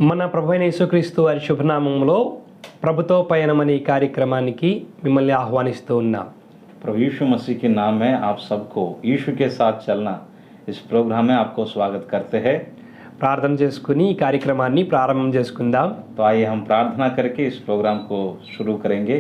మన ప్రభు అయిన యేసుక్రీస్తు వారి శుభనామంలో ప్రభుతో పయనం అనే ఈ కార్యక్రమానికి మిమ్మల్ని ఆహ్వానిస్తూ ఉన్నాం. प्रभु यीशु मसीह के नाम में आप सबको यीशु के साथ चलना इस प्रोग्राम में आपको स्वागत करते हैं. ప్రార్థన చేసుకుని ఈ కార్యక్రమాన్ని ప్రారంభం చేసుకుందాం. तो आइए हम प्रार्थना करके इस प्रोग्राम को शुरू करेंगे.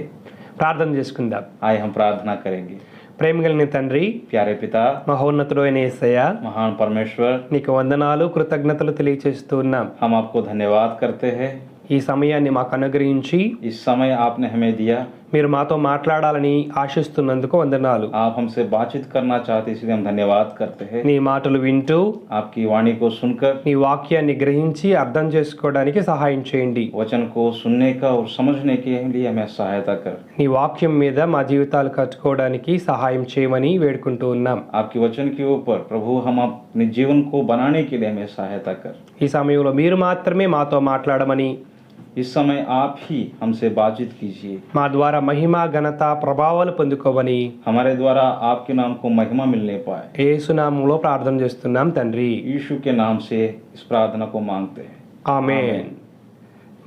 ప్రార్థన చేసుకుందాం. आइए हम प्रार्थना करेंगे. ప్రేమ కలిగిన తండ్రి, प्यारे पिता, మహోన్నతుడు అయిన యేసయ్య, महान परमेश्वर, నీకు వందనాలు కృతజ్ఞతలు తెలియచేస్తూ ఉన్నాం. हम आपको धन्यवाद करते हैं. ఈ సమయాన్ని మాకు అనుగ్రహించి इस समय आपने हमें दिया. మీరు మాతో మాట్లాడాలని ఆశిస్తున్నందుకు వందనాలు. आप हमसे बातचीत करना चाहते इसलिए हम धन्यवाद करते हैं. నీ మాటలు వింటూ आपकी वाणी को सुनकर నీ వాక్యాన్ని గ్రహించి అర్థం చేసుకోవడానికి సహాయం చేయండి. वचन को सुनने का और समझने के लिए हमें सहायता कर. నీ వాక్యం మీద మా జీవితాలు కట్టుకోవడానికి సహాయం చేయమని వేడుకుంటూ ఉన్నాం. आपके वचन के ऊपर प्रभु हम अपने जीवन को बनाने के लिए हमें सहायता कर. ఈ సమయంలో మీరు మాత్రమే మాతో మాట్లాడమని, इस समय आप ही हमसे बातचीत कीजिए. మా ద్వారా మహిమ ఘనత ప్రభావాలు పొందుకోవని हमारे द्वारा आपके नाम को महिमा मिलने पाए. యేసునామములో ప్రార్థన చేస్తున్నాం తండ్రి. यीशु के नाम से इस प्रार्थना को मांगते हैं. ఆమేన్.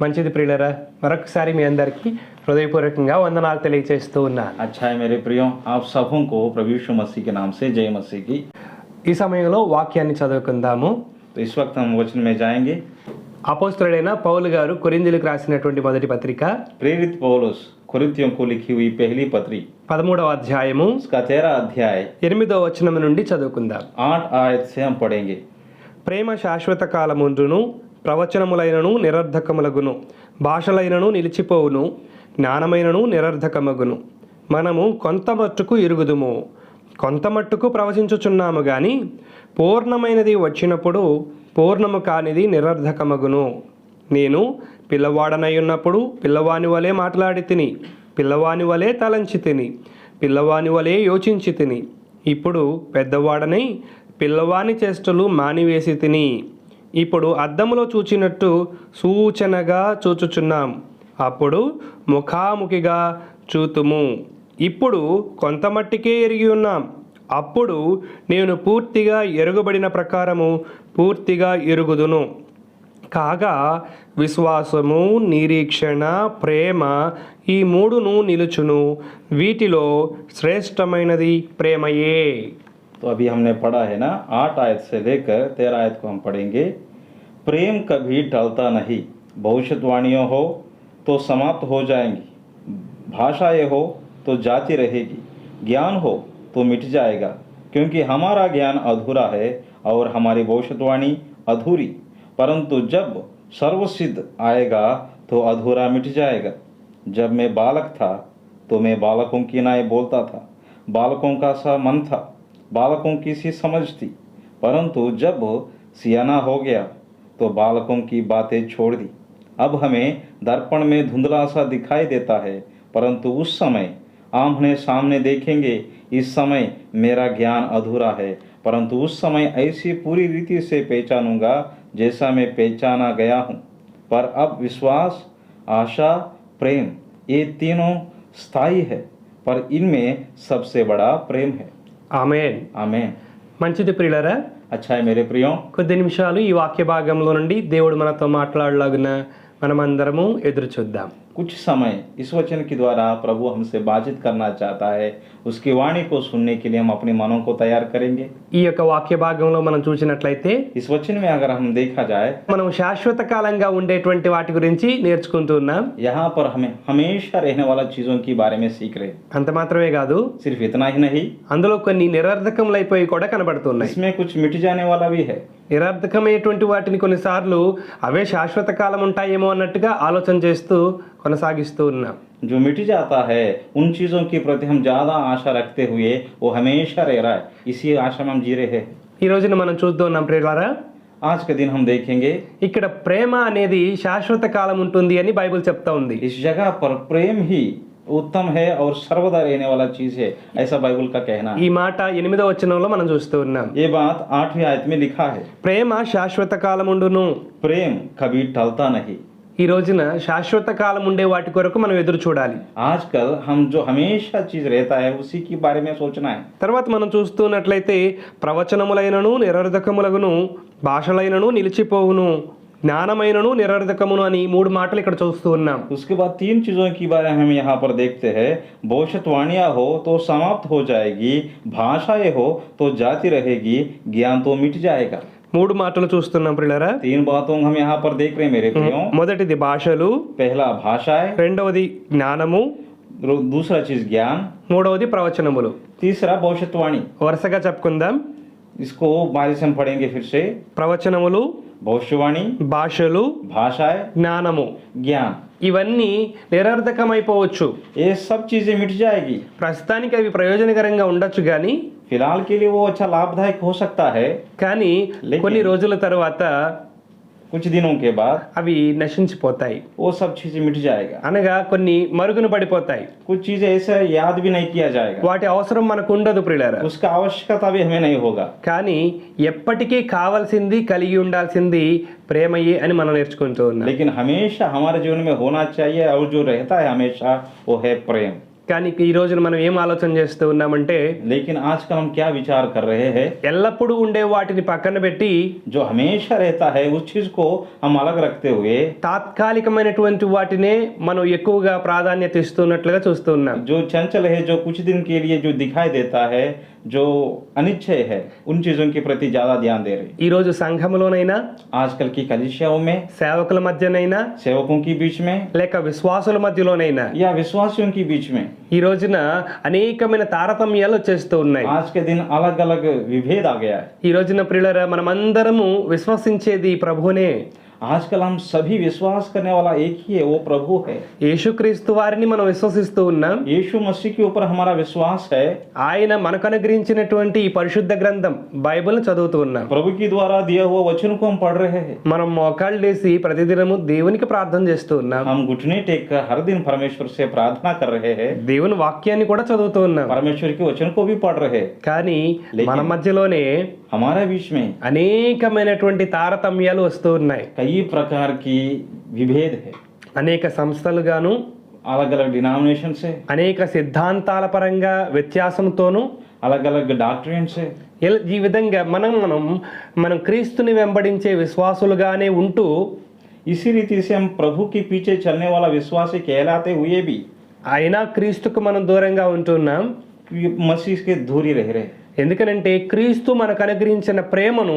మంచిది ప్రియులరా, మరొకసారి మీ అందరికీ హృదయపూర్వకంగా వందనాలు తెలియజేస్తూ ఉన్నాను. अच्छा है मेरे प्रियो, आप सबों को प्रभु यीशु मसीह के नाम से जय मसीह की. ఈ సమయంలో వాక్యాన్ని చదువుకుందాము. तो इस वक्त हम वचन में जाएंगे. అపోస్తలుడైన పౌలు గారు కొరింథీయులకు రాసినటువంటి మొదటి పత్రిక प्रेरित पौलुस కొరింథీయులకు को लिखी हुई पहली पत्री 13వ అధ్యాయము उसका 13 अध्याय 8వ వచనం నుండి చదువుకుందాం. 8 आयत से हम पढ़ेंगे. ప్రేమ శాశ్వత కాలముండును, ప్రవచనములైనను నిరర్ధకములగును, భాషలైనను నిలిచిపోవును, జ్ఞానమైనను నిరర్ధకమగును. మనము కొంత మట్టుకు ఎరుగుదుము, కొంత మట్టుకు ప్రవచించుచున్నాము గాని పూర్ణమైనది వచ్చినప్పుడు పూర్ణము కానిది నిరర్ధకమగును. నేను పిల్లవాడనై ఉన్నప్పుడు పిల్లవాని వలె మాట్లాడి తిని, పిల్లవాని వలె తలంచి తిని, పిల్లవాని వలె యోచించి తిని. ఇప్పుడు పెద్దవాడనై పిల్లవాని చేష్టలు మానివేసి తిని. ఇప్పుడు అద్దములో చూచినట్టు సూచనగా చూచుచున్నాం, అప్పుడు ముఖాముఖిగా చూతుము. ఇప్పుడు కొంతమట్టికే ఎరిగి ఉన్నాం, అప్పుడు నేను పూర్తిగా ఎరుగబడిన ప్రకారము పూర్తిగా ఎరుగుదును. కాగా విశ్వాసము, నిరీక్షణ, ప్రేమ ఈ మూడును నిలుచును. వీటిలో శ్రేష్టమైనది ప్రేమయే. तो अभी हमने पढ़ा है ना, 8 आयत से लेकर 13 आयत को हम पढ़ेंगे. प्रेम कभी टलता नहीं. भविष्यवाणियों हो तो समाप्त हो जाएंगी, भाषाएं हो तो जाती रहेगी, ज्ञान हो तो मिट जाएगा, क्योंकि हमारा ज्ञान अधूरा है और हमारी भविष्यवाणी अधूरी. परंतु जब सर्वसिद्ध आएगा तो अधूरा मिट जाएगा. जब मैं बालक था तो मैं बालकों की नाय बोलता था, बालकों का सा मन था, बालकों की सी समझ थी. परंतु जब सियाना हो गया तो बालकों की बातें छोड़ दी. अब हमें दर्पण में धुंधला सा दिखाई देता है, परंतु उस समय आमने सामने देखेंगे. इस समय मेरा ज्ञान अधूरा है, परंतु उस समय ऐसी पूरी रीति से पहचानूंगा जैसा मैं पहचाना गया हूँ. पर अब विश्वास, आशा, प्रेम ये तीनों स्थायी है, पर इनमें सबसे बड़ा प्रेम है. ఆమేన్. आमेन. మంచిది ప్రియులరా, अच्छा है मेरे प्रियो, కొద్ది నిమిషాలు ఈ వాక్య భాగంలో నుండి దేవుడు మనతో మాట్లాడలాగున మనమందరము ఎదురు చూద్దాం. कुछ समय इस वचन के द्वारा प्रभु हमसे बातचीत करना चाहता है. उसकी वाणी को सुनने के लिए हम अपने मनों को तैयार करेंगे. ఈ యొక్క వాక్య భాగంలో మనం చూసినట్లయితే इस वचन में अगर हम देखा जाए, మనం శాశ్వత కాలంగా ఉండేటువంటి వాటి గురించి నేర్చుకుంటూ ఉన్నాం. यहाँ पर हमें हमेशा रहने वाला चीजों के बारे में सीख रहे. అంత మాత్రమే కాదు, सिर्फ इतना ही नहीं, అందులో కొన్ని నిరర్ధకములైపోయి కూడా కనబడుతున్నాయి. इसमें कुछ मिट जाने वाला भी है. నిరర్ధకమైనటువంటి వాటిని కొన్నిసార్లు అవే శాశ్వత కాలం ఉంటాయేమో అన్నట్టుగా ఆలోచన చేస్తూ కొనసాగిస్తూ ఉన్నాం. जो मिट जाता है उन चीजों के प्रति हम ज्यादा आशा रखते हुए वो हमेशा रह रहा है. इसी आशा में हम जी रहे हैं. ఈ రోజున మనం చూస్తూ ఉన్నాం ప్రియులారా, आज के दिन हम देखेंगे ఇక్కడ ప్రేమ అనేది శాశ్వత కాలం ఉంటుంది అని బైబిల్ చెప్తా ఉంది. इस जगह पर प्रेम ही उत्तम है और सर्वदा रहने वाला चीज है, ऐसा बाइबल का कहना है. ఈ మాట 8వ వచనంలో మనం చూస్తూ ఉన్నాం. ये बात 8वीं आयत में लिखा है. ప్రేమ శాశ్వత కాలముండును. प्रेम कभी टलता नहीं. ఈ రోజున శాశ్వత కాలం ఉండే వాటి కొరకు మనం ఎదురు చూడాలి. आजकल हम जो हमेशा चीज रहता है उसी के बारे में सोचना है. తర్వాత మనం చూస్తున్నట్లయితే ప్రవచనములైనను నిరర్ధకములగును, భాషలైనను నిలిచిపోవును, జ్ఞానమైనను నిరర్ధకమును అని 3 మాటలు ఇక్కడ చూస్తూ ఉన్నాం. उसके बाद 3 चीजों के बारे में हम यहाँ पर देखते हैं। भविष्यवाणियां हो तो समाप्त हो जाएगी, भाषाएं हो तो जाती रहेगी, ज्ञान तो मिट जाएगा। 3 माటలు చూస్తున్నాం ప్రియులారా. 3 बातों हम यहाँ पर देख रहे हैं मेरे प्रियो। మొదటిది భాషలు, पहला भाषाएं, రెండవది జ్ఞానము, दूसरा चीज ज्ञान, మూడవది ప్రవచనములు. तीसरा भविष्यवाणी। వరుసగా చెప్పుకుందాం. इसको बारी से हम पढ़ेंगे फिर से। ప్రవచనములు, भविष्यवाणी, భాషలు, भाषाएं, జ్ఞానము, ज्ञान, ఇవన్నీ నిరర్ధకమైపోవచ్చు. ये सब चीजें मिट जाएगी। ప్రస్తుతానికి అవి ప్రయోజనకరంగా ఉండొచ్చు కానీ फिलहाल के लिए वो अच्छा लाभदायक हो सकता है, కానీ కొన్ని రోజుల తర్వాత कुछ दिनों के बाद అవి నశించిపోతాయి. वो सब चीजें मिट जाएगा। అనగా కొన్ని మరుగున పడిపోతాయి. कुछ चीजें ऐसे याद भी नहीं किया जाएगा, వాటి అవసరం మనకు ఉండదు ప్రియులారా. उसका आवश्यकता भी हमें नहीं होगा। కానీ ఎప్పటికీ కావాల్సింది కలిగి ఉండాల్సింది ప్రేమయే అని మనం నేర్చుకుంటూ ఉన్నాం. लेकिन हमेशा हमारे जीवन में होना चाहिए और जो रहता है हमेशा वो है प्रेम। కానీ ఈ రోజున మనం ఏం ఆలోచన చేస్తూ ఉన్నామంటే लेकिन आजकल हम क्या विचार कर रहे हैं, ఎల్లప్పుడూ ఉండే వాటిని పక్కన పెట్టి जो हमेशा रहता है उस चीज को हम अलग रखते हुए తాత్కాలికమైనటువంటి వాటినే మనం ఎక్కువగా ప్రాధాన్యత ఇస్తున్నట్లుగా చూస్తూ ఉన్నాం. जो चंचल है, जो कुछ दिन के लिए जो दिखाई देता है, जो अनिच्छय है, उन चीजों के प्रति ज्यादा ध्यान दे रहे। ఈ రోజు సంఘములోనైనా, आजकल की कलीसियाओं में, సేవకుల మధ్యనైనా, सेवकों के बीच में లేక విశ్వాసుల మధ్యలోనైనా या विश्वासियों के बीच में ఈ రోజున అనేకమైన తారతమ్యాలు వచ్చేస్తూ ఉన్నాయి. आज के दिन अलग अलग विभेद आ गया है। ఈ రోజున ప్రియులారా మనమందరము విశ్వసించేది ప్రభువునే. आजकल हम सभी विश्वास करने वाला एक ही है, वो प्रभु है। యేసుక్రీస్తు వారిని మనం విశ్వసిస్తూ ఉన్నాం. यीशु मसीह के ऊपर हमारा विश्वास है। ఆయన మనకు అనుగ్రహించినటువంటి ఈ పరిశుద్ధ గ్రంథం బైబిల్ చదువుతూ ఉన్నాం. प्रभु के द्वारा दिया हुआ वचन को हम पढ़ रहे हैं। మనం మోకాళ్ళు వేసి ప్రతిదినము దేవునికి ప్రార్థన చేస్తూ ఉన్నాం. हम घुटने टेक कर हर दिन परमेश्वर से प्रार्थना कर रहे हैं। దేవుని వాక్యాన్ని కూడా చదువుతూ ఉన్నాం. परमेश्वर के वचन को भी पढ़ रहे हैं। కానీ లేకిన్ మన మధ్యలోనే हमारे बीच में అనేకమైనటువంటి తారతమ్యాలు వస్తూ ఉన్నాయి. कई प्रकार की विभेद है, అనేక సంస్థలుగాను, अलग अलग डिनोमिनेशन से, అనేక సిద్ధాంతాల పరంగా వ్యత్యాసంతోనూ, अलग अलग डॉक्ट्रिन से, ఈ విధంగా మనం క్రీస్తుని వెంబడించే విశ్వాసులుగానే ఉంటూ इसी रीति से हम प्रभु के पीछे चलने वाला विश्वासी कहलाते हुए भी అయినా క్రీస్తుకు మనం దూరంగా ఉంటున్నాం. मसीह के दूरी रह रहे, ఎందుకనంటే క్రీస్తు మనకు అనుగ్రహించిన ప్రేమను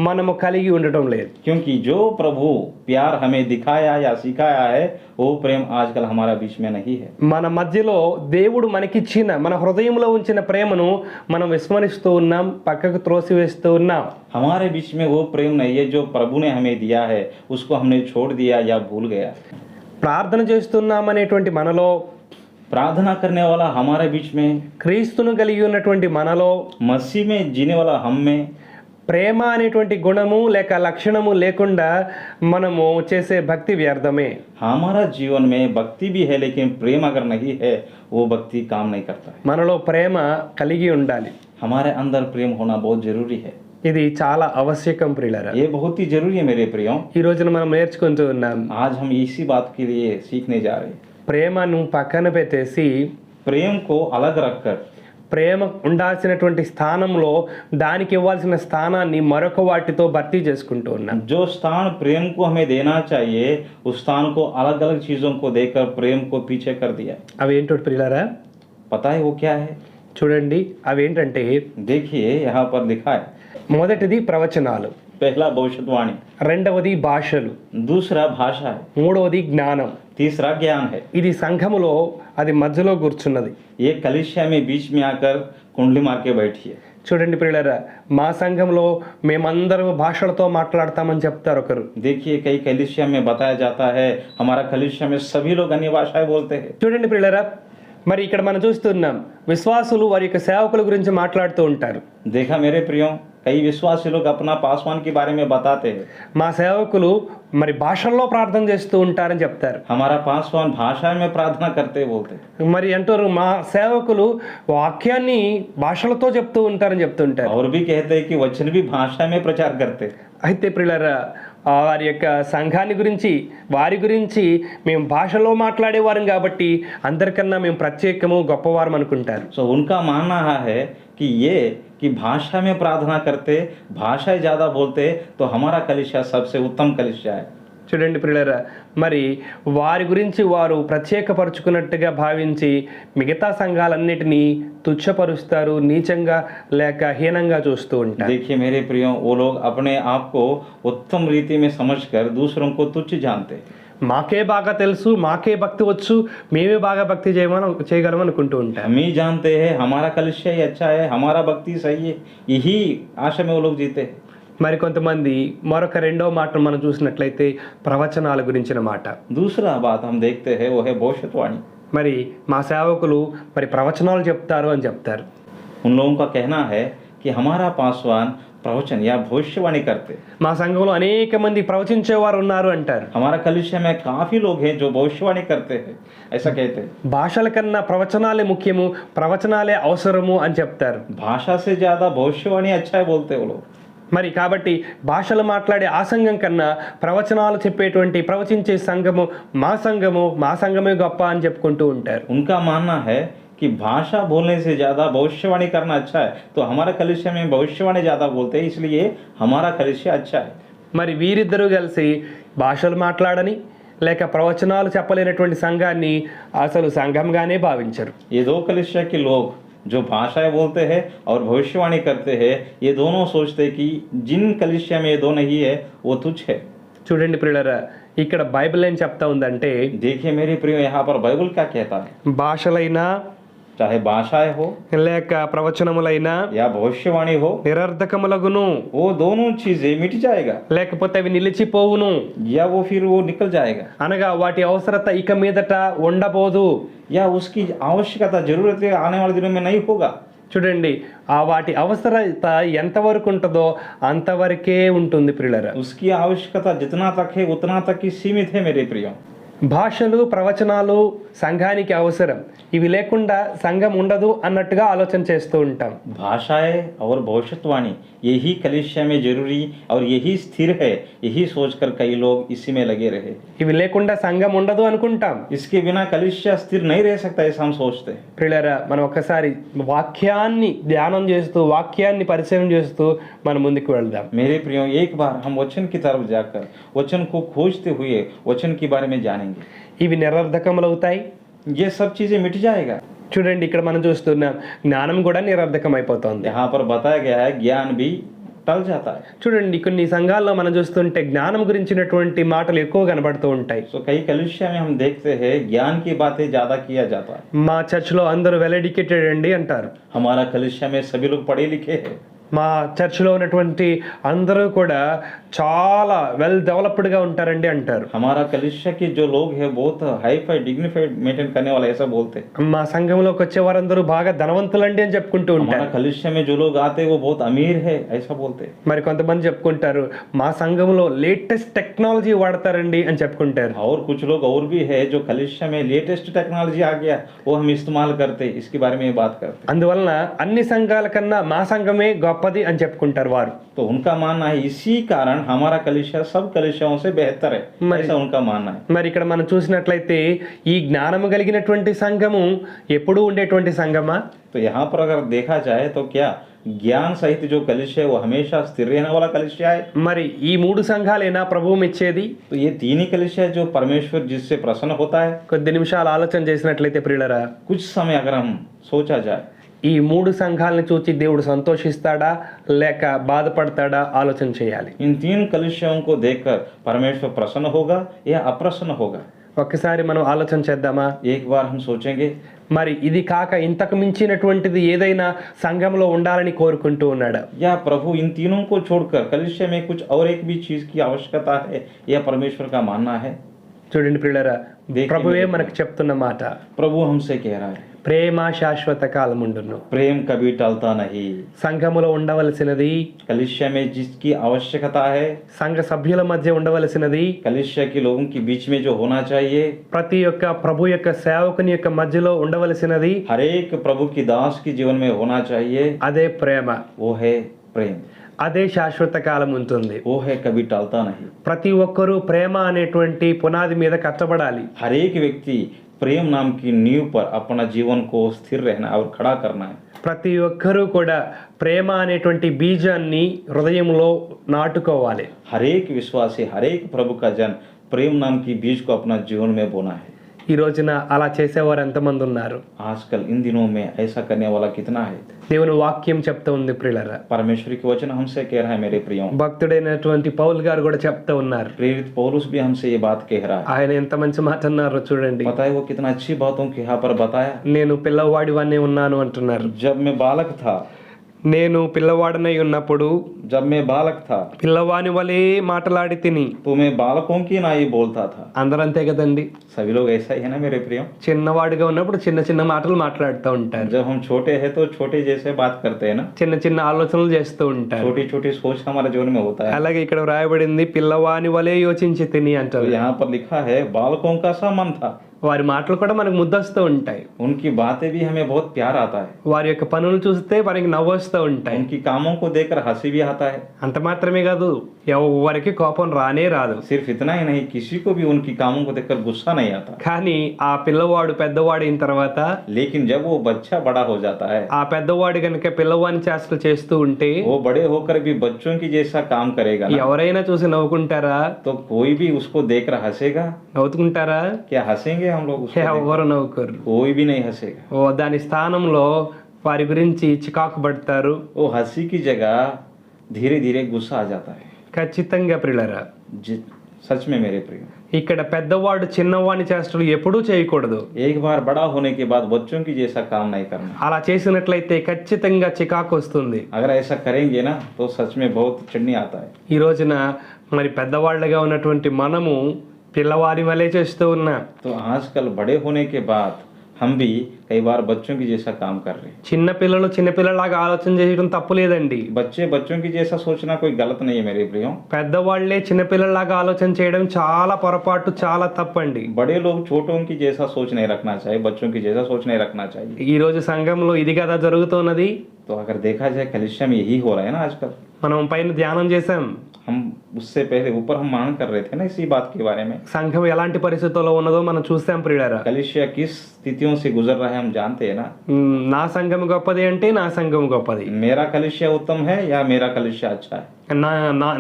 మనము కలిగి ఉండటం లేదు. क्योंकि जो प्रभु प्यार हमें दिखाया या सिखाया है वो प्रेम आजकल हमारा बीच में नहीं है। మన మధ్యలో దేవుడు మనకిచ్చిన, మన హృదయంలో ఉంచిన ప్రేమను మనం విస్మరిస్తూ ఉన్నాం, పక్కకు త్రోసివేస్తూ ఉన్నాం. हमारे बीच में वो प्रेम नहीं है जो प्रभु ने हमें दिया है, उसको हमने छोड़ दिया या भूल गया। ప్రార్థన చేస్తున్నాం అనేటువంటి మనలో, प्रार्थना करने वाला हमारे बीच में, క్రీస్తును కలిగి ఉన్నటువంటి మనలో मसीह में जीने वाला हम में ప్రేమ అనేటువంటి గుణము లేక లక్షణము లేకుండా మనము చేసే భక్తి వ్యర్థమే. हमारा जीवन में भक्ति भी है लेकिन प्रेम अगर नहीं है वो भक्ति काम नहीं करता है। మనలో ప్రేమ కలిగి ఉండాలి. हमारे अंदर प्रेम होना बहुत जरूरी है। ఇది చాలా आवश्यकం ప్రియులారా. ये बहुत ही जरूरी है मेरे प्रियो। ఈ రోజున మనం నేర్చుకుంటూ ఉన్నాం. आज हम इसी बात के लिए सीखने जा रहे हैं। ప్రేమను పక్కన పెట్టేసి प्रेम को अलग रखकर ప్రేమ ఉండాల్సినటువంటి స్థానంలో దానికి ఇవ్వాల్సిన స్థానాన్ని మరొక వాటితో భర్తీ చేసుకుంటూ ఉన్నాం. जो स्थान प्रेम को हमें देना चाहिए उस स्थान को अलग अलग चीजों को देकर प्रेम को पीछे कर दिया। అవేంటో ప్రియులారా पता है वो क्या है? చూడండి. అవేంటంటే देखिए यहाँ पर लिखा है, మొదటిది ప్రవచనాలు, पहला भविष्यवाणी, రెండవది భాషలు, दूसरा भाषा है, మూడవది జ్ఞానం. तीसरा ज्ञान है। ఇది సంఘములో అది మధ్యలో కూర్చున్నది. ये कलीसिया में बीच में आकर कुंडली मार के बैठी है। చూడండి ప్రియులారా, మా సంఘంలో మేమందరం భాషలతో మాట్లాడతామని చెప్తారు ఒకరు. देखिए कई कलीसिया में बताया जाता है हमारा कलीसिया में सभी लोग अन्य भाषाएं बोलते हैं। చూడండి ప్రియులారా, మరి ఇక్కడ మనం చూస్తున్నాం విశ్వాసులు వారి యొక్క సేవకుల గురించి మాట్లాడుతూ ఉంటారు. देखा मेरे प्रियो, कई विश्वासी लोग अपना पासवान के बारे में बताते हैं। మా సేవకులు మరి భాషల్లో ప్రార్థన చేస్తూ ఉంటారని చెప్తారు. हमारा पासवान भाषा में प्रार्थना करते बोलते हैं। మరి అంటారు మా సేవకులు వాక్యాన్ని భాషలతో చెప్తూ ఉంటారని చెప్తుంటారు. और भी कहते हैं कि वचन भी भाषा में प्रचार करते हैं। అయితే ప్రియులారా, వారి యొక్క సంఘాన్ని గురించి వారి గురించి మేము భాషలో మాట్లాడేవారం కాబట్టి అందరికన్నా మేము ప్రత్యేకము గొప్పవారం అనుకుంటారు. सो उनका मानना है कि ये कि भाषा में प्रार्थना करते, भाषाएं ज़्यादा बोलते तो हमारा कलीसिया सबसे उत्तम कलीसिया है। చూడండి ప్రియులారా, మరి వారి గురించి వారు ప్రత్యేకపరుచుకున్నట్టుగా భావించి మిగతా సంఘాలన్నిటినీ తుచ్చపరుస్తారు, నీచంగా లేక హీనంగా చూస్తూ ఉంటారు. देखिए मेरे प्रियो, वो लोग अपने आप को उत्तम रीति में समझकर दूसरों को तुच्छ जानते हैं। మాకే బాగా తెలుసు, మాకే భక్తి వచ్చు, మేమే బాగా భక్తి చేయగలం అనుకుంటూ ఉంటారు. हम ही जानते हैं, हमारा कलीसिया ही अच्छा है, हमारा भक्ति सही है, यही आशा में वो लोग जीते हैं। మరి కొంతమంది మరొక రెండో మాట మనం చూసినట్లయితే ప్రవచనాల గురించిన మాట. दूसरा बात हम देखते हैं वो है भविष्यवाणी। మరి మా సేవకులు మరి ప్రవచనాలు చెప్తారు అని చెప్తారు. उन लोगों का कहना है कि हमारा पासवान प्रवचन या भविष्यवाणी करते। మా సంఘంలో అనేక మంది ప్రవచించేవారు ఉన్నారు అంటారు. हमारा कलीसिया में काफी लोग हैं जो भविष्यवाणी करते हैं, ऐसा कहते हैं। భాషల కన్నా ప్రవచనాలే ముఖ్యము, ప్రవచనాలే అవసరము అని చెప్తారు. भाषा से ज्यादा भविष्यवाणी अच्छा है बोलते हैं वो लोग। మరి కాబట్టి భాషలు మాట్లాడే ఆ సంఘం కన్నా ప్రవచనాలు చెప్పేటువంటి ప్రవచించే సంఘము మా సంఘమే గొప్ప అని చెప్పుకుంటూ ఉంటారు. उनका मानना है कि भाषा बोलने से ज्यादा भविष्यवाणी करना अच्छा है, तो हमारा कलीसिया में भविष्यवाणी ज्यादा बोलते हैं, इसलिए हमारा कलीसिया अच्छा है। మరి వీరిద్దరూ కలిసి భాషలు మాట్లాడని లేక ప్రవచనాలు చెప్పలేనటువంటి సంఘాన్ని అసలు సంఘంగానే భావించరు. ये दो कलीसिया के लोग जो भाषाएं बोलते हैं और भविष्यवाणी करते हैं, ये दोनों सोचते हैं कि जिन कलीसिया में ये दो नहीं है वो तुच्छ है। చూడండి ప్రియులారా, ఇక్కడ బైబిల్ ఏం చెప్తా ఉందంటే, देखिए मेरे प्रियो, यहाँ पर बाइबल क्या कहता है, భాషలైనా चाहे भाषाएं हो లేక ప్రవచనములైనా या भविष्यवाणी हो, నిరర్ధకములగును, वो दोनों चीजें मिट जाएगा లేకపోతే అవి నిలిచిపోవును, या वो फिर वो निकल जाएगा, అనగా వాటి అవసరత ఇక మీదట ఉండబోదు. या उसकी आवश्यकता जरूरत आने वाले दिनों में नहीं होगा। చూడండి, ఆ వాటి అవసరత ఎంతవరకు ఉంటుందో అంతవరకే ఉంటుంది ప్రియులారా. उसकी आवश्यकता जितना तक है उतना तक ही सीमित है मेरे प्रियो। భాషలు ప్రవచనాలు సంఘానికి అవసరం, ఇవి లేకుండా సంఘం ఉండదు అన్నట్టుగా ఆలోచన చేస్తూ ఉంటాం. भाषाएं और भविष्यवाणी यही कलीसिया में जरूरी और यही स्थिर है, यही सोचकर कई लोग इसी में लगे रहे। ఇవి లేకుండా సంఘం ఉండదు అనుకుంటాం. इसके बिना कलीसिया स्थिर नहीं रह सकता, ऐसा हम सोचते हैं। ప్రియులారా, మనం ఒక్కసారి వాక్యాన్ని ధ్యానం చేస్తూ వాక్యాన్ని పరిశీలన చేస్తూ మనం ముందుకు వెళ్దాం. मेरे प्रियो, एक बार हम वचन की तरफ जाकर वचन को खोजते हुए वचन के बारे में जानेंगे। ఇవి నిరర్ధకములవుతాయి. ये सब चीजें मिट जाएगा। చూడండి, ఇక్కడ మనం చూస్తున్నాం జ్ఞానం కూడా నిరర్ధకం అయిపోతుంది. यहाँ पर बताया गया है ज्ञान भी टल जाता है। చూడండి, కొన్ని సంఘాల్లో మనం చూస్తుంటే జ్ఞానం గురించినటువంటి మాటలు ఎక్కువ కనబడుతూ ఉంటాయి. तो कई कलीसिया में हम देखते हैं ज्ञान की बातें ज्यादा किया जाता है। మా చర్చ్లో అందరూ వెల్ ఎడ్యుకేటెడ్ అండి అంటారు. हमारा कलीसिया में सभी लोग पढ़े लिखे हैं। మా చర్చ్లో ఉన్నటువంటి అందరూ కూడా చాలా వెల్ డెవలప్డ్గా ఉంటారండి అంటారు. हमारा कलीसिया के जो लोग हैं बहुत हाई फाई डिग्निफाइड मेंटेन करने वाला, ऐसा बोलते हैं। మా సంఘంలోకి వచ్చే వారందరూ బాగా ధనవంతులండి అని చెప్పుకుంటూ हमारा ఉంటారు. कलीसिया में जो लोग आते हैं वो बहुत अमीर है, ऐसा बोलते हैं। మరి కొంతమంది చెప్పుకుంటారు మా సంఘంలో లేటెస్ట్ టెక్నాలజీ వాడతారండి అని చెప్పుకుంటారు. और कुछ लोग और भी है जो कलीसिया में लेटेस्ट टेक्नोलॉजी आ गया वो हम इस्तेमाल करते हैं, इसके बारे में बात करते हैं। అందువలన అన్ని సంఘాల కన్నా మా సంఘమే గొప్పది అని చెప్పుకుంటారు వారు. तो उनका मानना है इसी कारण हमारा कलीसिया सब कलीसियाओं से बेहतर है, ऐसा उनका मानना है। మరి ఇక్కడ మనం చూసినట్లయితే ఈ జ్ఞానము కలిగినటువంటి సంఘము ఎప్పుడూ ఉండేటువంటి సంఘమా? तो यहाँ पर अगर देखा जाए तो क्या ज्ञान सहित जो कलीसिया है वो हमेशा स्थिर रहने वाला कलीसिया है? మరి ఈ మూడు సంఘాలేనా ప్రభువు మెచ్చేది? तो ये तीन ही कलीसिया है जो परमेश्वर जिससे प्रसन्न होता है। కొద్ది నిమిషాలు ఆలోచన చేసినట్లయితే ప్రియులరా, कुछ समय अगर हम सोचा जाए, ఈ మూడు సంఘాలను చూచి దేవుడు సంతోషిస్తాడా లేక బాధపడతాడా ఆలోచన చేయాలి. इन तीन कलीसियाओं को देखकर परमेश्वर प्रसन्न होगा या अप्रसन्न होगा? ఒక్కసారి మనం ఆలోచన చేద్దామా? एक बार हम सोचेंगे। మరి ఇది కాక ఇంతకు మించినటువంటిది ఏదైనా సంఘంలో ఉండాలని కోరుకుంటూ ఉన్నాడా? या प्रभु इन तीनों को छोड़कर कलीसिया में कुछ और एक भी चीज की आवश्यकता है, यह परमेश्वर का मानना है? చూడండి ప్రియులరా, ప్రభువే మనకు చెప్తున్న మాట, प्रभु हमसे कह रहा है ప్రేమ శాశ్వత కాలముండును. प्रेम कभी टलता नहीं। సంఘములో ఉండవలసినది, कलीसिया में जिसकी आवश्यकता है, సంఘ సభ్యుల మధ్య ఉండవలసినది, कलीसिया के लोगों के बीच में जो होना चाहिए, ప్రతి ఒక్క ప్రభు యొక్క సేవకుని యొక్క మధ్యలో ఉండవలసినది, हर एक प्रभु की दास की जीवन में होना चाहिए, అదే ప్రేమ, वो है प्रेम। అదే శాశ్వత కాలం ఉంటుంది. वो है कभी टलता नहीं। ప్రతి ఒక్కరూ ప్రేమ అనేటువంటి పునాది మీద కట్టబడాలి. हर एक व्यक्ति प्रेम नाम की नींव पर अपना जीवन को स्थिर रहना और खड़ा करना है। ప్రతి ఒక్కరూ కూడా ప్రేమ అనేటువంటి బీజాన్ని హృదయంలో నాటుకోవాలి. हर एक विश्वासी, हर एक प्रभु का जन प्रेम नाम की बीज को अपना जीवन में बोना है। ఈ రోజున అలా చేసేవారు ఎంతమంది ఉన్నారు? आजकल इन दिनों में ऐसा करने वाला कितना है। దేవుని వాక్యం చెప్తూ ఉంది ప్రియులారా. परमेश्वर की वचन हमसे कह रहा है मेरे प्रियो। భక్తుడైనటువంటి పౌలు గారు కూడా చెప్తూ ఉన్నారు. प्रेरित पौलुस भी हमसे ये बात कह रहा है। ఆయన ఎంత మంచి మాట అన్నారో చూడండి. पता है वो कितना अच्छी बातों को यहाँ पर बताया। నేను పిల్లవాడివనే ఉన్నాను అంటున్నారు. जब मैं बालक था, నేను పిల్లవాడనై ఉన్నప్పుడు जब मैं बालक था పిల్లవాని వలే మాట్లాడి తిని. तो मैं बालकों की ना ही बोलता था। అందరంతే కదండి. सभी लोग ऐसा ही है ना मेरे प्रियो। చిన్నవాడిగా ఉన్నప్పుడు చిన్న చిన్న మాటలు మాట్లాడుతూ ఉంటారు. जब हम छोटे हैं तो छोटे जैसे बात करते हैं ना, చిన్న చిన్న ఆలోచనలు చేస్తూ ఉంటారు. छोटी छोटी सोच हमारे जीवन में होता है। అలాగే ఇక్కడ వ్రాయబడింది పిల్లవాని వలే యోచించి తిని तो అంటారు. यहाँ पर लिखा है बालकों का सा मन था। వారి మాటలు కూడా మనకు ముద్దొస్తూ ఉంటాయి. उनकी बातें भी हमें बहुत प्यार आता है। వారి యొక్క పనులు చూస్తే మనకి నవ్వొస్తూ ఉంటాయి. उनकी कामों को देखकर हंसी भी आता है। అంత మాత్రమే కాదు, ఎవరికి కోపం రానే రాదు. सिर्फ इतना ही नहीं, किसी को भी उनकी कामों को देखकर गुस्सा नहीं आता। కానీ ఆ పిల్లవాడు పెద్దవాడైన తర్వాత लेकिन जब वो बच्चा बड़ा हो जाता है, ఆ పెద్దవాడు కనుక పిల్లవాని చేష్టలు చేస్తూ ఉంటే वो बड़े होकर भी बच्चों की जैसा काम करेगा ना, ఎవరైనా చూసి నవ్వుకుంటారా? तो कोई भी उसको देखकर हंसेगा? నవ్వుకుంటారా? क्या हंसेंगे हम लोग उसको? ఎవరు నవ్వుకోరు. कोई भी नहीं हंसेगा। దాని స్థానంలో వారి గురించి చికాకు పడతారు. वो हंसी की जगह धीरे धीरे गुस्सा आ जाता है। ఖచ్చితంగా ప్రియులారా, सच में मेरे प्रिय, ఇక్కడ పెద్దవాడు చిన్నవాని చేష్టలు ఎప్పుడూ చేయకూడదు. एक बार बड़ा होने के बाद बच्चों की जैसा काम नहीं करना। అలా చేసినట్లయితే ఖచ్చితంగా చికాకు వస్తుంది. अगर ऐसा करेंगे ना तो सच में बहुत चिढ़नी आता है। ఈ రోజున మరి పెద్దవాళ్ళగా ఉన్నటువంటి మనము పిల్లవారి వలే చేస్తూ ఉన్నాం. तो आजकल बड़े होने के बाद हम भी कई बार बच्चों की जैसा काम कर रहे हैं। చిన్నపిల్లలు చిన్నపిల్లలాగా ఆలోచన చేయడం తప్పు లేదండి. बच्चे बच्चों की जैसा सोचना कोई गलत नहीं है मेरे प्रियो। పెద్దవాళ్లే చిన్నపిల్లలాగా ఆలోచన చేయడం చాలా పొరపాటు, చాలా తప్పండి. बड़े लोग छोटों की जैसा सोच नहीं रखना चाहिए, बच्चों की जैसा सोच नहीं रखना चाहिए। ఈ రోజు సంఘంలో ఇది కదా జరుగుతున్నది. तो अगर देखा जाए कलिसिया में यही हो रहा है ना आजकल। మనం పైన ధ్యానం చేసాం. हम उससे पहले ऊपर हम मान कर रहे थे ना इसी बात के बारे में। సంఘం ఎలాంటి పరిస్థితుల్లో ఉన్నదో మనం చూసాం ప్రియులారా. कलिसिया किस स्थितियों से गुजर रहा है हम जानते हैं ना। నా సంఘం గొప్పది అంటే నా సంఘం గొప్పది. मेरा कलिसिया उत्तम है या मेरा कलिसिया अच्छा है।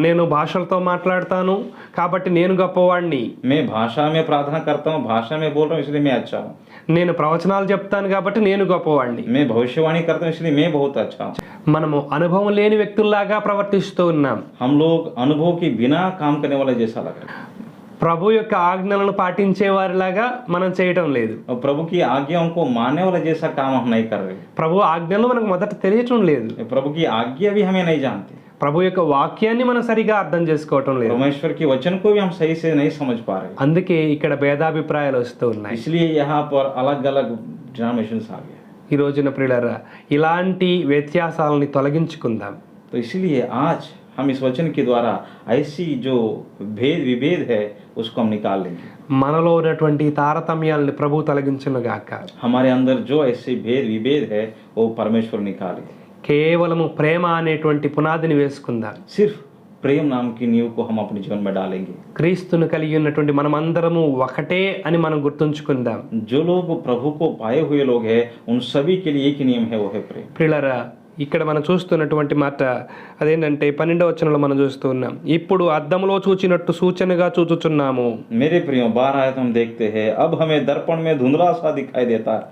నేను భాషలతో మాట్లాడతాను కాబట్టి నేను గొప్పవాడిని. मैं भाषा में प्रार्थना करता हूँ, भाषा में बोल रहा हूँ इसलिए मैं अच्छा हूँ। నేను ప్రవచనాలు చెప్తాను కాబట్టి నేను గొప్పవాడిని. मैं भविष्यवाणी करता हूँ इसलिए मैं बहुत अच्छा हूँ। మనము అనుభవం లేని వ్యక్తుల్లాగా ప్రవర్తిస్తూ ఉన్నాం. हम लोग अनुभव के बिना काम करने वाला जैसा लग रहा है। ప్రభు యొక్క ఆజ్ఞలను పాటించే వారిలాగా మనం చేయటం లేదు. और प्रभु की आज्ञाओं को मानने वाला जैसा काम हम नहीं कर रहे। ప్రభు ఆజ్ఞలు మనకు మొదట తెలియటం లేదు. प्रभु की आज्ञा भी हमें नहीं जानते। ప్రభు యొక్క వాక్యాన్ని మనం సరిగా అర్థం చేసుకోవటం లేదు. परमेश्वर के वचन को भी हम सही से नहीं समझ पा रहे। అందుకే ఇక్కడ భేదాభిప్రాయాలు వస్తూ ఉన్నాయి. इसलिए यहाँ पर अलग अलग डिनोमिनेशंस आ गए। ఈ రోజున ప్రియులారా, ఇలాంటి వ్యత్యాసాలని తొలగించుకుందాం. तो इसलिए आज हम इस वचन के द्वारा ऐसी जो भेद विभेद है उसको हम निकाल लेंगे। మనలో ఉన్నటువంటి తారతమ్యాలను ప్రభు తొలగించును గాక. हमारे अंदर जो ऐसे भेद विभेद है वो परमेश्वर निकाले। కేవలము ప్రేమ అనేటువంటి పునాదిని వేసుకుందాం. सिर्फ प्रेम नाम की नींव को हम अपने जीवन में डालेंगे। క్రీస్తును కలిగి ఉన్నటువంటి మనమందరము ఒకటే అని మనం గుర్తుంచుకుందాం. जो लोग प्रभु को पाए हुए लोग हैं उन सभी के लिए एक ही नियम है, वो है प्रेम। ప్రియులారా, ఇక్కడ మనం చూస్తున్నటువంటి మాట అదేంటంటే 12వ వచనంలో మనం చూస్తూ ఉన్నాం. ఇప్పుడు అద్దంలో చూచినట్టు సూచనగా చూచుచున్నాము. मेरे प्रियो 12 आयत हम देखते हैं, अब हमें दर्पण में धुंधला सा दिखाई देता है,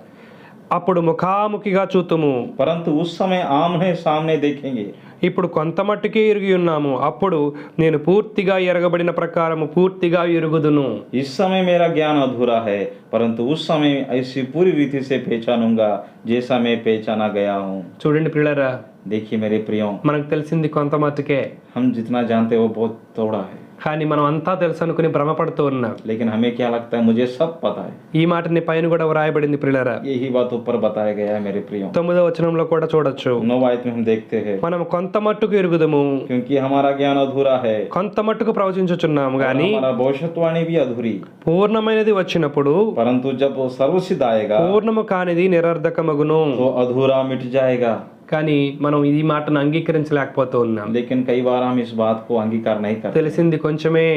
అప్పుడు ముఖాముఖిగా చూతుము. परंतु उस समय आमने सामने देखेंगे। ఇప్పుడు కొంత మట్టుకే ఎరిగి ఉన్నాము, అప్పుడు నేను పూర్తిగా ఎరగబడిన ప్రకారము పూర్తిగా ఎరుగుదును. इस समय मेरा ज्ञान अधूरा है, परंतु उस समय ऐसी पूरी रीति से पहचानूंगा जैसा मैं पहचाना गया हूँ। చూడండి ప్రియులారా, देखिए मेरे प्रियो, మనకు తెలిసింది కొంత మట్టుకే, हम जितना जानते हैं वो बहुत थोड़ा है। కానీ మనం అంతా తెలుసు అనుకుని భ్రమపడుతూ ఉన్నాం. लेकिन हमें क्या लगता है, मुझे सब पता है। ఈ మాటని పైన కూడా వ్రాయబడింది ప్రియులారా. यही बात ऊपर बताया गया है मेरे प्रियो। 9వ వచనంలో కూడా చూడొచ్చు. 9 आयत में हम देखते हैं, మనం కొంత మట్టుకు ఎరుగుదము, क्योंकि हमारा ज्ञान अधूरा है, కొంత మట్టుకు ప్రవచించుచున్నాము और గాని हमारा भविष्यवाणी भी अधूरी। పూర్ణమైనది వచ్చినప్పుడు परंतु जब वो सर्वसिद्ध आएगा పూర్ణము కానిది నిరర్ధకమగును. तो अधूरा मिट जाएगा। కానీ మనం ఈ మాటను అంగీకరించలేకపోతూ ఉన్నాం. लेकिन कई बार हम इस बात को अंगीकार नहीं करते। తెలిసింది కొంచెమే,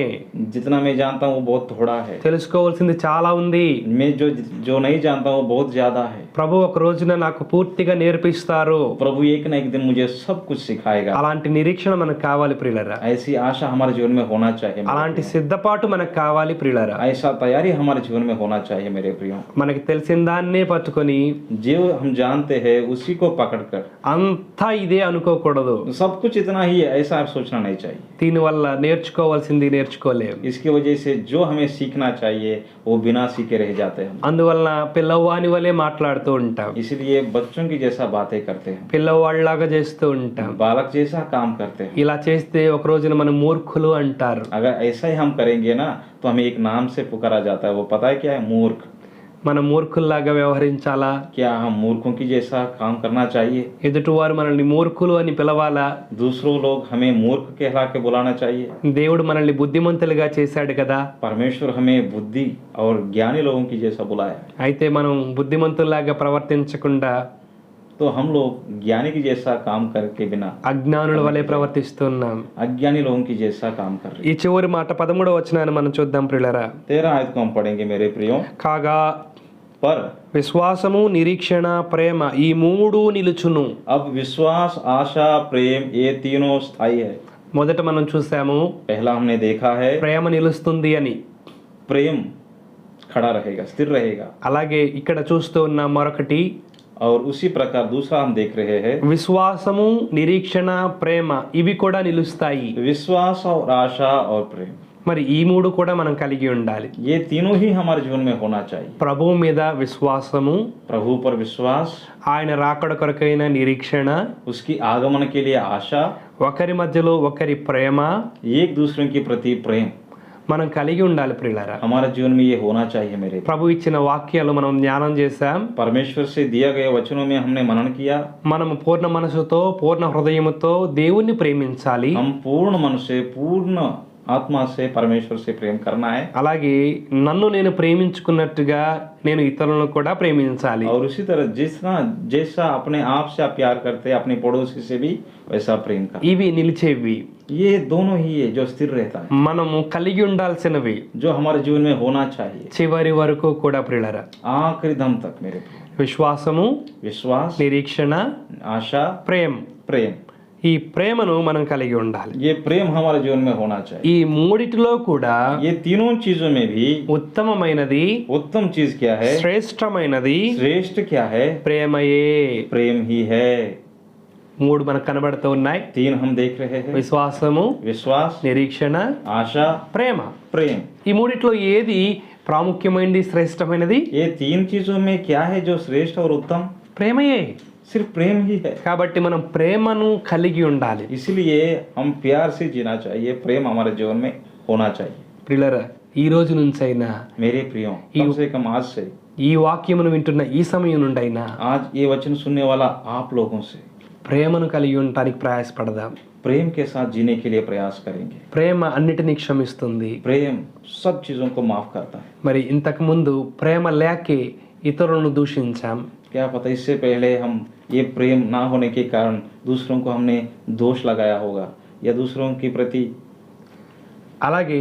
जितना मैं जानता हूँ वो बहुत थोड़ा है। తెలుసుకోవాల్సింది చాలా ఉంది. मैं जो नहीं जानता हूँ वो बहुत ज्यादा है। ప్రభు ఒక రోజున నాకు పూర్తిగా నేర్పిస్తారు. प्रभु एक न एक दिन मुझे सब कुछ सिखाएगा। అలాంటి నిరీక్షణ మనకు కావాలి ప్రియులరా. ऐसी आशा हमारे जीवन में होना चाहिए। అలాంటి సిద్ధపాటు మనకు కావాలి ప్రియులరా. ऐसा तैयारी हमारे जीवन में होना चाहिए मेरे प्रियो। మనకి తెలిసిన దాన్నే పట్టుకొని जो हम जानते हैं उसी को पकड़कर అంతా ఇదే అనుకోకూడదు. सब कुछ इतना ही है ऐसा आप सोचना नहीं चाहिए। దీనివల్ల నేర్చుకోవాల్సింది నేర్చుకోలేము. इसकी वजह से जो हमें सीखना चाहिए वो बिना सीखे रह जाते हैं। అందువల్ల పిల్లవాని వలె మాట్లాడుతూ ఉంటాం, इसलिए बच्चों की जैसा बातें करते हैं, పిల్లవాళ్ళలాగా చేస్తూ ఉంటాం. बालक जैसा काम करते हैं। ఇలా చేస్తే ఒక రోజున మనం మూర్ఖులు అంటారు. अगर ऐसा ही हम करेंगे ना तो हमें एक नाम से पुकारा जाता है। वो पता है क्या है? मूर्ख। మనం మూర్ఖుల్లాగా వ్యవహరించాలా? क्या हम मूर्खों की जैसा काम करना चाहिए? ఎదుటివారు మనల్ని మూర్ఖులు అని పిలవాలా? दूसरों लोग हमें मूर्ख कहला के बुलाना चाहिए? దేవుడు మనల్ని బుద్ధిమంతులుగా చేశాడు కదా. परमेश्वर हमें बुद्धि और ज्ञानी लोगों की जैसा बुलाया है। అయితే మనం బుద్ధిమంతుల్లాగా ప్రవర్తించకుండా तो हम लोग ज्ञानी की जैसा काम करके बिना అజ్ఞానుల వలె ప్రవర్తిస్తున్నాం. अज्ञानी लोगों की जैसा काम कर रहे ఈ చివరి మాట 13వ వచనాన్ని మనం చూద్దాం ప్రియులారా. 13 आयत को हम पढ़ेंगे मेरे प्रियो। కాగా पर విశ్వాసము, నిరీక్షణ, ప్రేమ ఈ మూడు నిలుచును. अब विश्वास, आशा, प्रेम ये तीनों स्थायी है। మొదట మనం చూసాము पहला हमने देखा है ప్రేమ నిలుస్తుంది అని. प्रेम खड़ा रहेगा, स्थिर रहेगा। అలాగే ఇక్కడ చూస్తూ ఉన్న మరొకటి और उसी प्रकार दूसरा हम देख रहे हैं విశ్వాసము, నిరీక్షణ, ప్రేమ ఇవి కూడా నిలుస్తాయి. विश्वास और आशा और प्रेम। మరి ఈ మూడు కూడా మనం కలిగి ఉండాలి. ये तीनों ही हमारे जीवन में होना चाहिए। ప్రభువు మీద విశ్వాసము, प्रभु पर विश्वास, ఆయన రాకడ కొరకైన నిరీక్షణ, उसकी आगमन के लिए आशा, ఒకరి మధ్యలో ఒకరి ప్రేమ एक दूसरे के प्रति प्रेम మనం కలిగి ఉండాలి ప్రియులారా. हमारे जीवन में ये होना चाहिए मेरे। ప్రభు ఇచ్చిన వాక్యాలు మనం ధ్యానం చేశాం. परमेश्वर से दिया गया वचनों में हमने मनन किया। మనం పూర్ణ మనసుతో, పూర్ణ హృదయముతో దేవుణ్ణి ప్రేమించాలి. हम पूर्ण मन से, पूर्ण आत्मा से परमेश्वर से प्रेम करना है। అలాగే నన్ను నేను ప్రేమించుకున్నట్టుగా నేను ఇతరులను కూడా ప్రేమించాలి. और उसी तरह जैसा अपने आप से आप प्यार करते हैं अपने पड़ोसी से भी वैसा प्रेम करना। ఇవి నిలిచేవి, ये दोनों ही है जो स्थिर रहता है, మనము కలిగి ఉండాల్సినవి जो हमारे जीवन में होना चाहिए చివరి వరకు కూడా ప్రియులారా. आखिरी दम तक मेरे प्रिय। విశ్వాసము, विश्वास, నిరీక్షణ, आशा, ప్రేమ. प्रेम। ఈ ప్రేమను మనం కలిగి ఉండాలి. ये प्रेम हमारे जीवन में होना चाहिए। ఈ మూడిటిలో కూడా ये तीनों चीजों में भी ఉత్తమమైనది, उत्तम चीज क्या है? శ్రేష్టమైనది श्रेष्ठ क्या है? ప్రేమయే. प्रेम ही है। మూడు మనకు కనబడుతూ ఉన్నాయి. 3 हम देख रहे हैं, విశ్వాసము, विश्वास, నిరీక్షణ, आशा, ప్రేమ. प्रेम। ఈ మూడిట్లో ఏది ప్రాముఖ్యమైనది, శ్రేష్టమైనది? ये 3 चीजों में क्या है जो श्रेष्ठ और उत्तम? ప్రేమయే. सिर्फ प्रेम ही है। కాబట్టి మనం ప్రేమను కలిగి ఉండాలి. इसलिए हम प्यार से जीना चाहिए, प्रेम हमारे जीवन में होना चाहिए। ప్రియులారా, ఈ రోజు నుంచైనా, मेरे प्रियो, कम से कम आज से, ఈ వాక్యమును వింటున్న ఈ సమయం నుండైనా आज ये वचन सुनने वाला आप लोगों से ప్రేమను కలిగి ఉండటానికి ప్రయాసపడదాం. प्रेम के साथ जीने के लिए प्रयास करेंगे। ప్రేమ అన్నిటినీ క్షమిస్తుంది. प्रेम सब चीजों को माफ करता है। మరి ఇంతకు ముందు ప్రేమ లేకే ఇతరులను దూషించాం. क्या पता इससे पहले हम ये प्रेम ना होने के कारण दूसरों को हमने दोष लगाया होगा या दूसरों के प्रति। అలాగే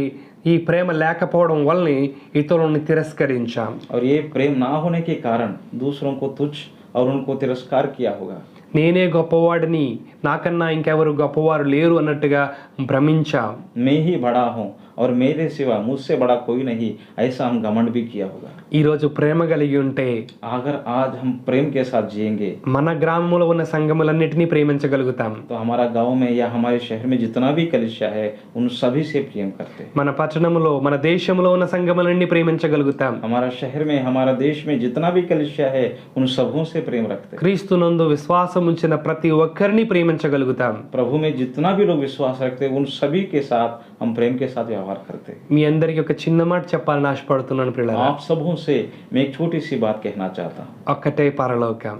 ఈ ప్రేమ లేకపోవడం వల్లనే ఇతరులను తిరస్కరించాం. और ये प्रेम ना होने के कारण दूसरों को तुच्छ और उनको तिरस्कार किया होगा। నేనే గొప్పవాడిని, నాకన్నా ఇంకెవరు గొప్పవారు లేరు అన్నట్టుగా భ్రమించాం. मैं ही बड़ा हूँ और मेरे सिवा मुझसे बड़ा कोई नहीं, ऐसा हम घमंड भी किया होगा। ఈ రోజు ప్రేమ కలిగి ఉంటే अगर आज हम प्रेम के साथ जिएंगे మన గ్రామంలో ఉన్న సంఘములన్నిటినీ ప్రేమించగలుగుతాం. तो हमारा गांव में या हमारे शहर में जितना भी कलीसिया है उन सभी से प्रेम करते हैं। మన పట్టణంలో, మన దేశంలో ఉన్న సంఘములన్నీ ప్రేమించగలుగుతాం. हमारा शहर में, हमारा देश में जितना भी कलीसिया है उन सबों से प्रेम रखते हैं। క్రీస్తునందు విశ్వాసం ఉంచిన ప్రతి ఒక్కరిని ప్రేమించగలుగుతాం. प्रभु में जितना भी लोग विश्वास रखते हैं उन सभी के साथ हम प्रेम के साथ व्यवहार करते हैं। మీ అందరికీ ఒక చిన్న మాట చెప్పాలని ఆశపడుతున్నాను ప్రియులారా. आप सबों से मैं एक छोटी सी बात कहना चाहता हूँ। ఒక్కటే పరలోకం,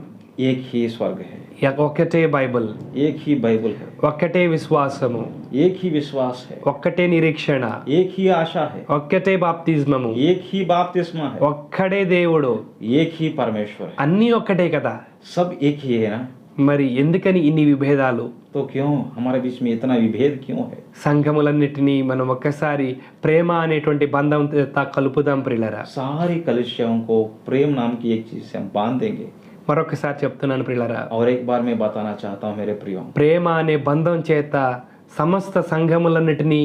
एक ही स्वर्ग है, ఒక్కటే బైబిల్, एक ही बाइबल है, ఒక్కటే విశ్వాసము, एक ही विश्वास है, ఒక్కటే నిరీక్షణ, एक ही आशा है, ఒక్కటే బాప్తిజమము, एक ही बपतिस्मा है, ఒక్కడే దేవుడు. एक ही परमेश्वर है। అన్నీ ఒక్కటే కదా. सब एक ही है ना। మరి ఎందుకని ఇన్ని విభేదాలు? तो क्यों हमारे बीच में इतना विभेद क्यों है? సంఘములన్నిటినీ మనం ఒక్కసారి ప్రేమ అనేటువంటి బంధం కలుపుదాం ప్రియులరా. सारी कलिसियाओं को प्रेम नाम की एक चीज से हम बांध देंगे। మరొకసారి చెప్తున్నాను ప్రియులరా, और एक बार मैं बताना चाहता हूँ मेरे प्रियो, ప్రేమ అనే బంధం చేత సమస్త సంఘములన్నిటినీ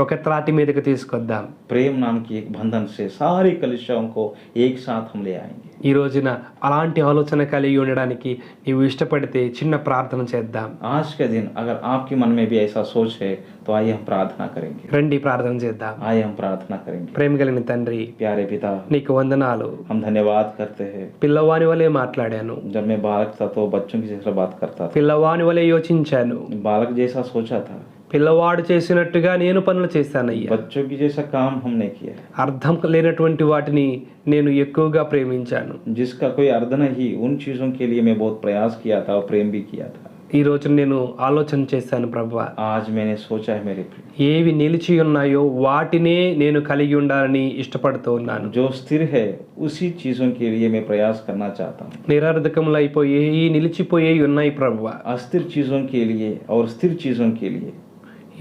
ఒక త్రాటి మీదకి తీసుకొద్దాం. प्रेम नाम की एक बंधन से सारी कलिसियाओं को एक साथ हम ले आएंगे। ఈ రోజున అలాంటి ఆలోచన కలిగి ఉండడానికి నీవు ఇష్టపడితే చిన్న ప్రార్థన చేద్దాం. आज के दिन अगर आपके मन में भी ऐसा सोच है तो आइए हम प्रार्थना करेंगे। రండి ప్రార్థన చేద్దాం. आइए हम प्रार्थना करेंगे। ప్రేమ కలిగిన తండ్రి, प्यारे पिता, నీకు వందనాలు. हम धन्यवाद करते हैं। పిల్లవాని వలె మాట్లాడాను, जब मैं बालक था तो बच्चों की जैसा बात करता था, పిల్లవాని వలె యోచించాను, बालक जैसा सोचा था, పిల్లవాడు చేసినట్టుగా నేను పనులు చేశానయ్యా. बच्चों की जैसा काम हमने किया। అర్థం లేనటువంటి వాటిని నేను ఎక్కువగా ప్రేమించాను. जिसका कोई अर्थ नहीं, उन चीजों के लिए मैं बहुत प्रयास किया था और प्रेम भी किया था। ఈ రోజు నేను ఆలోచన చేశాను ప్రభువా, आज मैंने सोचा है मेरे प्रिय, ఏవి నిలిచి ఉన్నాయో వాటినే నేను కలిగి ఉండాలని ఇష్టపడుతూ ఉన్నాను. जो स्थिर है उसी चीजों के लिए मैं प्रयास करना चाहता हूँ। నిరర్ధకములు అయిపోయి నిలిచిపోయేవి ఉన్నాయి ప్రభువా. अस्थिर चीजों के लिए और स्थिर चीजों के लिए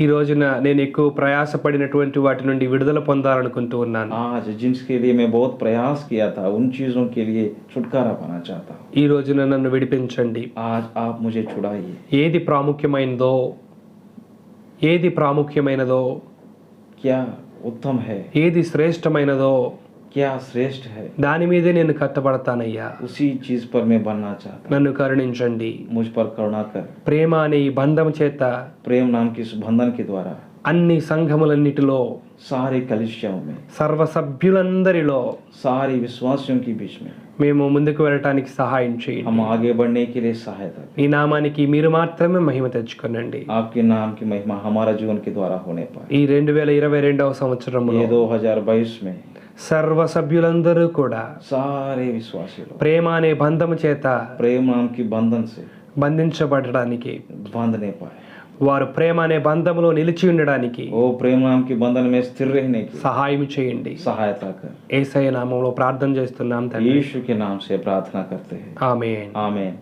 ఈ రోజున నేను ఎక్కువ ప్రయాసపడినటువంటి వాటి నుండి విడుదల పొందాలనుకుంటూ ఉన్నాను. आज जिसके लिए मैं बहुत प्रयास किया था, उन चीजों के लिए छुटकारा पाना चाहता हूँ। ఈ రోజున నన్ను విడిపించండి. आज आप मुझे छुड़ाइए। ఏది ప్రాముఖ్యమైనదో, क्या उत्तम है, ఏది శ్రేష్టమైనదో क्या श्रेष्ठ है, దాని మీదే నేను కట్టబడతానయ్యా. उसी चीज पर मैं बनना चाहता నన్ను కరుణించండి. हूँ। मुझ पर करुणा कर। ప్రేమ అనే ఈ బంధం చేత प्रेम नाम की इस बंधन के द्वारा అన్ని సంఘములన్నిటిలో, सारे कलिसियाओं में, సర్వ సభ్యులందరిలో सारी विश्वासियों के बीच में మేము ముందుకు వెళ్ళటానికి సహాయం చేయండి. हम आगे बढ़ने के लिए सहायता करें। ఈ నామానికి మీరు మాత్రమే మహిమ తెచ్చుకోనండి. आपके नाम की महिमा हमारा जीवन के द्वारा होने पाए। ఈ 2022వ సంవత్సరంలో ये 2022 में సర్వ సభ్యులందరూ కూడా सारे विश्वासी लोग ప్రేమ అనే బంధం చేత प्रेम नाम की बंधन से బంధించబడడానికి, बांधने पाए। వారు ప్రేమ అనే బంధంలో నిలిచి ఉండడానికి वो प्रेम नाम की बंधन में स्थिर रहने की సహాయం చేయండి. सहायता कर। యేసయ్య నామములో ప్రార్థన చేస్తున్నాం తండ్రి. यीशु के नाम से प्रार्थना करते हैं। ఆమేన్. आमीन।